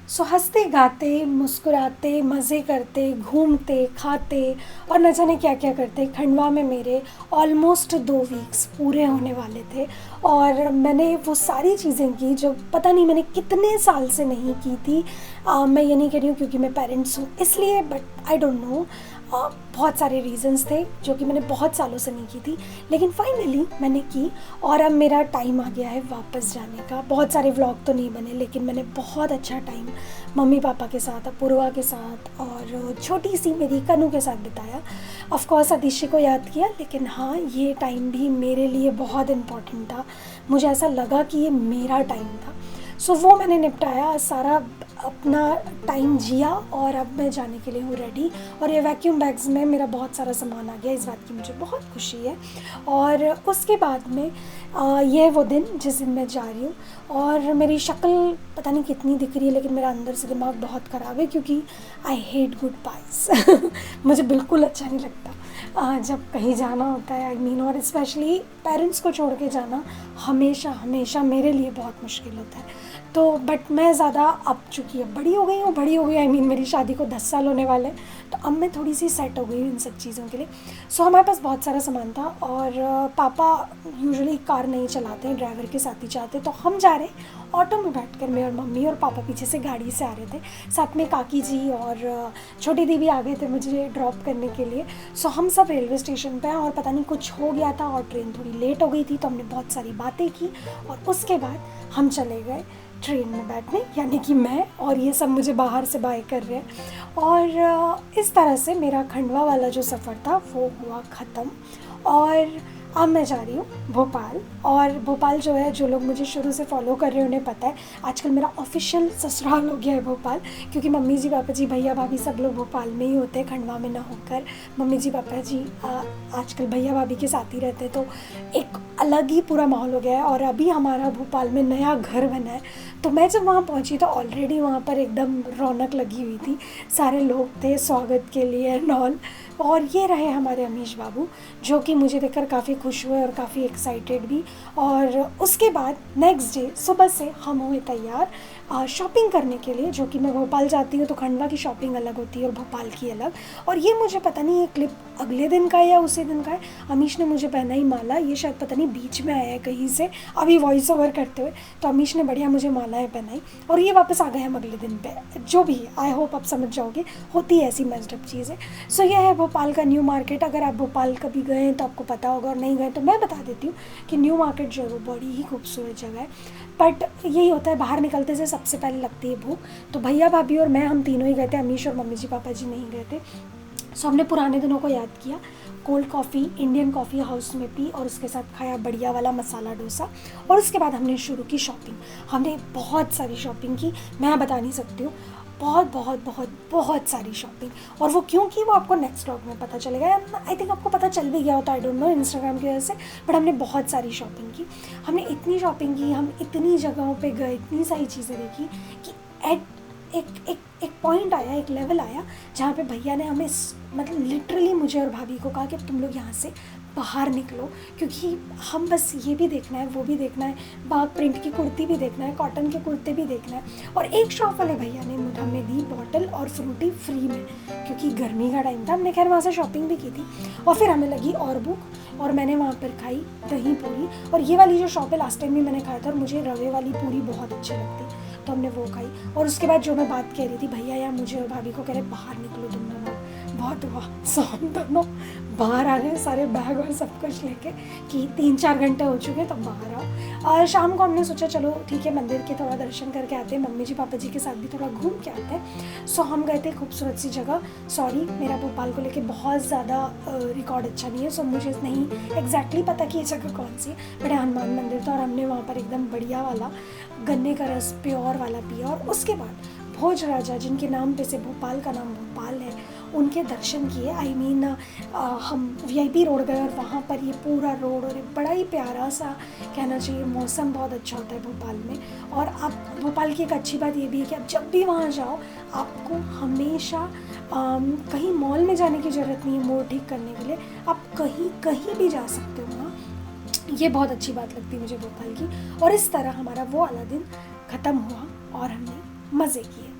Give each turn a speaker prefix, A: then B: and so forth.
A: सो हँसते गाते मुस्कुराते मज़े करते घूमते खाते और न जाने क्या क्या करते। खंडवा में मेरे ऑलमोस्ट 2 वीक्स पूरे होने वाले थे और मैंने वो सारी चीज़ें की जो पता नहीं मैंने कितने साल से नहीं की थी। मैं ये नहीं कह रही हूँ क्योंकि मैं पेरेंट्स हूँ इसलिए, बट आई डोंट नो, बहुत सारे रीज़न्स थे जो कि मैंने बहुत सालों से नहीं की थी, लेकिन फाइनली मैंने की। और अब मेरा टाइम आ गया है वापस जाने का। बहुत सारे व्लॉग तो नहीं बने लेकिन मैंने बहुत अच्छा टाइम मम्मी पापा के साथ, अपूर्वा के साथ और छोटी सी मेरी कनू के साथ बिताया। ऑफ कोर्स अदिशि को याद किया, लेकिन हाँ ये टाइम भी मेरे लिए बहुत इम्पॉर्टेंट था। मुझे ऐसा लगा कि ये मेरा टाइम था। सो वो मैंने निपटाया, सारा अपना टाइम जिया और अब मैं जाने के लिए हूँ रेडी। और ये वैक्यूम बैग्स में मेरा बहुत सारा सामान आ गया, इस बात की मुझे बहुत खुशी है। और उसके बाद में ये है वो दिन जिस दिन मैं जा रही हूँ। और मेरी शक्ल पता नहीं कितनी दिख रही है, लेकिन मेरा अंदर से दिमाग बहुत ख़राब है क्योंकि आई हेट गुड बाइज मुझे बिल्कुल अच्छा नहीं लगता जब कहीं जाना होता है, आई मीन, और स्पेशली पेरेंट्स को छोड़ के जाना हमेशा हमेशा मेरे लिए बहुत मुश्किल होता है। तो बट मैं ज़्यादा अब चूँकि अब बड़ी हो गई आई मीन मेरी शादी को 10 साल होने वाले हैं, तो अब मैं थोड़ी सी सेट हो गई हूँ इन सब चीज़ों के लिए। सो हमारे पास बहुत सारा सामान था और पापा यूजुअली कार नहीं चलाते हैं, ड्राइवर के साथ ही जाते, तो हम जा रहे ऑटो में बैठकर, मैं और मम्मी, और पापा पीछे से गाड़ी से आ रहे थे, साथ में काकी जी और छोटी दी भी आ गए थे मुझे ड्रॉप करने के लिए। सो हम सब रेलवे स्टेशन पे हैं और पता नहीं कुछ हो गया था और ट्रेन थोड़ी लेट हो गई थी, तो हमने बहुत सारी बातें की और उसके बाद हम चले गए ट्रेन में बैठने, यानी कि मैं, और ये सब मुझे बाहर से बाय कर रहे हैं। और इस तरह से मेरा खंडवा वाला जो सफ़र था वो हुआ ख़त्म। और अब मैं जा रही हूँ भोपाल। और भोपाल जो है, जो लोग मुझे शुरू से फॉलो कर रहे हैं उन्हें पता है, आजकल मेरा ऑफिशियल ससुराल हो गया है भोपाल, क्योंकि मम्मी जी पापा जी भैया भाभी सब लोग भोपाल में ही होते हैं, खंडवा में ना होकर। मम्मी जी पापा जी आजकल भैया भाभी के साथ ही रहते हैं, तो एक अलग ही पूरा माहौल हो गया है। और अभी हमारा भोपाल में नया घर बना है, तो मैं जब वहाँ पहुँची तो ऑलरेडी वहाँ पर एकदम रौनक लगी हुई थी, सारे लोग थे स्वागत के लिए एंड ऑल। और ये रहे हमारे अमीश बाबू, जो कि मुझे देखकर काफ़ी खुश हुए और काफ़ी एक्साइटेड भी। और उसके बाद नेक्स्ट डे सुबह से हम हुए तैयार शॉपिंग करने के लिए, जो कि मैं भोपाल जाती हूँ तो खंडवा की शॉपिंग अलग होती है और भोपाल की अलग। और ये मुझे पता नहीं ये क्लिप अगले दिन का है या उसी दिन का है, अमीश ने मुझे पहना ही माला, ये शायद पता नहीं बीच में आया है कहीं से अभी वॉइस ओवर करते हुए, तो अमीश ने बढ़िया मुझे मालाएँ पहनाई और ये वापस आ गए हम अगले दिन पे। जो भी आई होप आप समझ जाओगे, होती है ऐसी मजडब चीज़ें। सो यह है भोपाल का न्यू मार्केट। अगर आप भोपाल कभी गए हैं तो आपको पता होगा, और नहीं गए तो मैं बता देती हूँ कि न्यू मार्केट जो है वो बड़ी ही खूबसूरत जगह है। बट यही होता है, बाहर निकलते से सबसे पहले लगती है भूख। तो भैया भाभी और मैं, हम तीनों ही गए थे, अमीश और मम्मी जी पापा जी नहीं गए थे। सो हमने पुराने दिनों को याद किया, cold coffee Indian coffee house में पी और उसके साथ खाया बढ़िया वाला मसाला डोसा। और उसके बाद हमने शुरू की शॉपिंग। हमने बहुत सारी शॉपिंग की, मैं बता नहीं सकती हूँ, बहुत बहुत बहुत बहुत सारी शॉपिंग। और वो क्यों की वो आपको नेक्स्ट व्लॉग में पता चलेगा, आई थिंक आपको पता चल भी गया होता, आई डोंट नो, इंस्टाग्राम की वजह से। बट हमने बहुत सारी शॉपिंग की, हमने इतनी शॉपिंग की, हम इतनी जगहों पे गए, इतनी सारी चीज़ें देखी कि एट एक पॉइंट आया, एक लेवल आया जहाँ पे भैया ने हमें मतलब लिटरली मुझे और भाभी को कहा कि अब तुम लोग यहाँ से बाहर निकलो, क्योंकि हम बस ये भी देखना है, वो भी देखना है, बाग प्रिंट की कुर्ती भी देखना है, कॉटन के कुर्ते भी देखना है। और एक शॉप वाले भैया ने हमें दी बॉटल और फ्रूटी फ्री में, क्योंकि गर्मी का टाइम था। हमने खैर वहाँ से शॉपिंग भी की थी। और फिर हमें लगी और भूख, और मैंने वहाँ पर खाई दही पूरी। और ये वाली जो शॉप है लास्ट टाइम भी मैंने खाया था और मुझे रवे वाली पूरी बहुत अच्छी लगती, तो हमने वो खाई। और उसके बाद जो मैं बात कह रही थी, भैया या मुझे और भाभी को कह रहे बाहर निकलो तुम दोनों, बहुत हुआ। सो हम दोनों बाहर आ रहे, सारे बैग और सब कुछ लेके, कि 3-4 घंटे हो चुके तब बाहर आओ। और शाम को हमने सोचा चलो ठीक है मंदिर के थोड़ा दर्शन करके आते हैं, मम्मी जी पापा जी के साथ भी थोड़ा घूम के आते हैं। सो हम गए थे खूबसूरत सी जगह। सॉरी, मेरा भोपाल को लेके बहुत ज़्यादा रिकॉर्ड अच्छा नहीं है, सो मुझे नहीं एग्जैक्टली पता कि ये जगह कौन सी है, बट हनुमान मंदिर था और हमने वहाँ पर एकदम बढ़िया वाला गन्ने का रस प्योर वाला पिया। और उसके बाद भोज राजा, जिनके नाम पे से भोपाल का नाम भोपाल है, उनके दर्शन किए। आई मीन हम वीआईपी रोड गए और वहाँ पर ये पूरा रोड, और बड़ा ही प्यारा सा कहना चाहिए, मौसम बहुत अच्छा होता है भोपाल में। और आप भोपाल की एक अच्छी बात ये भी है कि आप जब भी वहाँ जाओ आपको हमेशा कहीं मॉल में जाने की ज़रूरत नहीं है मोड़ ठीक करने के लिए, आप कहीं कहीं भी जा सकते हो वहाँ। ये बहुत अच्छी बात लगती है मुझे भोपाल की। और इस तरह हमारा वो वाला दिन ख़त्म हुआ और हमने मज़े किए।